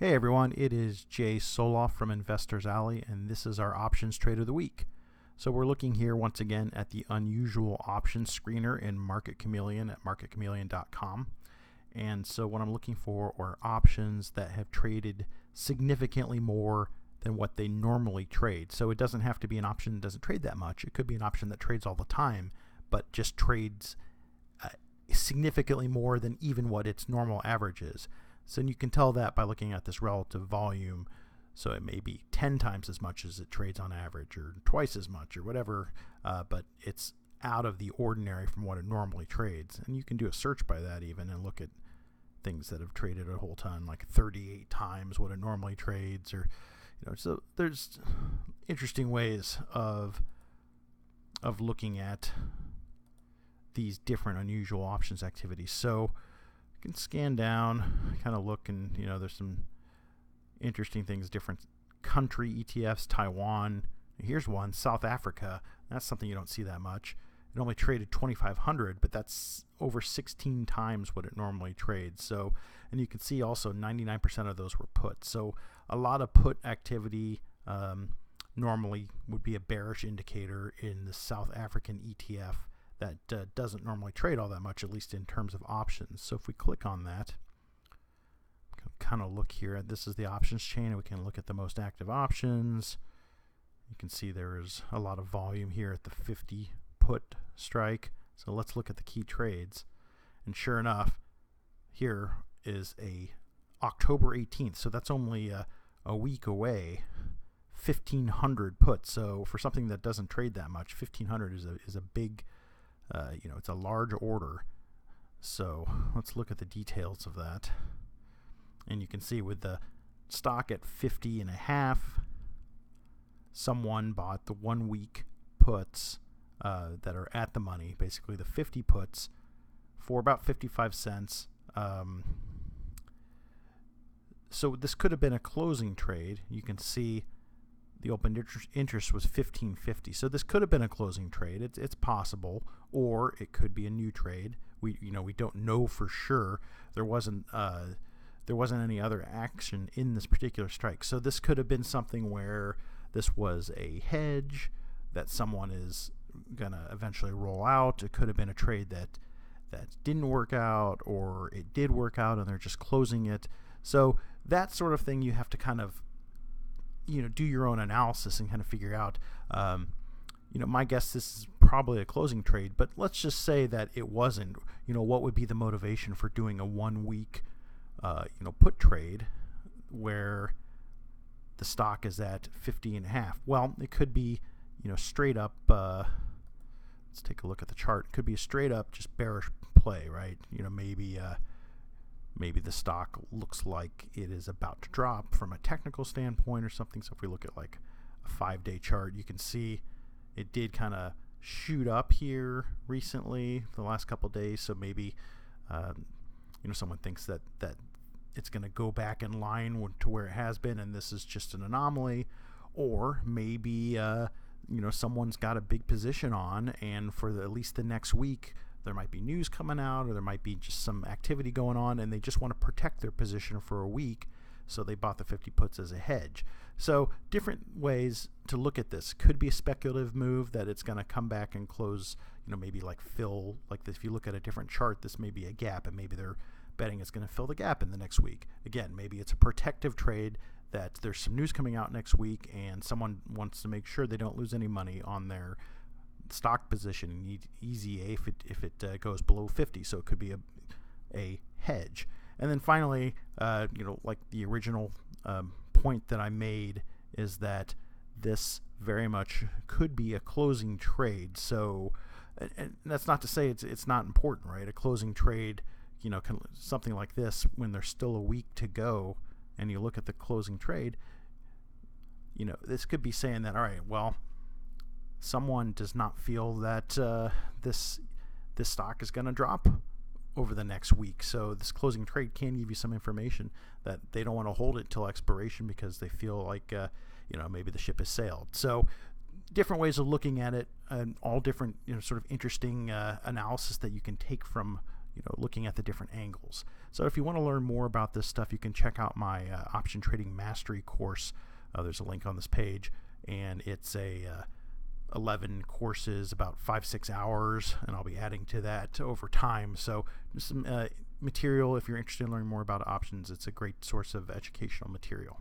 Hey everyone, it is Jay Soloff from Investors Alley, and this is our options trade of the week. So we're looking here once again at the unusual options screener in Market Chameleon at marketchameleon.com. And so what I'm looking for are options that have traded significantly more than what they normally trade. So it doesn't have to be an option that doesn't trade that much. It could be an option that trades all the time, but just trades significantly more than even what its normal average is. So you can tell that by looking at this relative volume. So it may be 10 times as much as it trades on average, or twice as much, or whatever, but it's out of the ordinary from what it normally trades. And you can do a search by that even and look at things that have traded a whole ton, like 38 times what it normally trades, or so there's interesting ways of looking at these different unusual options activities. So you can scan down, kind of look, and there's some interesting things, different country ETFs, Taiwan. Here's one, South Africa. That's something you don't see that much. It only traded 2,500, but that's over 16 times what it normally trades. So, and you can see also 99% of those were put. So a lot of put activity normally would be a bearish indicator in the South African ETF that doesn't normally trade all that much, at least in terms of options. So if we click on that, kind of look here, this is the options chain, and we can look at the most active options. You can see there is a lot of volume here at the 50 put strike. So let's look at the key trades. And sure enough, here is a October 18th. So that's only a week away. 1,500 puts. So for something that doesn't trade that much, 1,500 is a big, it's a large order. So let's look at the details of that. And you can see with the stock at 50.5, someone bought the 1 week puts that are at the money, basically the 50 puts, for about 55 cents. So this could have been a closing trade. You can see the open interest was 15.50. So this could have been a closing trade. It's possible, or it could be a new trade. We don't know for sure. There wasn't any other action in this particular strike. So this could have been something where this was a hedge that someone is gonna eventually roll out. It could have been a trade that didn't work out, or it did work out and they're just closing it. So that sort of thing you have to kind of do your own analysis and kind of figure out. My guess this is probably a closing trade, but let's just say that it wasn't. What would be the motivation for doing a 1 week put trade where the stock is at 50.5? Well, it could be straight up. Let's take a look at the chart. It could be a straight up just bearish play, right? Maybe the stock looks like it is about to drop from a technical standpoint or something. So if we look at like a 5-day chart, you can see it did kind of shoot up here recently, the last couple of days. So maybe someone thinks that it's going to go back in line to where it has been, and this is just an anomaly. Or maybe someone's got a big position on, and for at least the next week there might be news coming out, or there might be just some activity going on, and they just want to protect their position for a week, so they bought the 50 puts as a hedge. So different ways to look at this. Could be a speculative move that it's going to come back and close, maybe like fill, like this. If you look at a different chart, this may be a gap, and maybe they're betting it's going to fill the gap in the next week. Again, maybe it's a protective trade that there's some news coming out next week, and someone wants to make sure they don't lose any money on their stock position in EZA if it goes below 50. So it could be a hedge. And then finally, like the original point that I made is that this very much could be a closing trade. So, and that's not to say it's not important, right? A closing trade, something like this, when there's still a week to go, and you look at the closing trade, this could be saying that, all right, well, someone does not feel that this stock is going to drop over the next week. So this closing trade can give you some information that they don't want to hold it till expiration because they feel like maybe the ship has sailed. So different ways of looking at it, and all different sort of interesting analysis that you can take from looking at the different angles. So if you want to learn more about this stuff, you can check out my option trading mastery course. There's a link on this page, and it's a 11 courses, about 5-6 hours, and I'll be adding to that over time. So some material, if you're interested in learning more about options, it's a great source of educational material.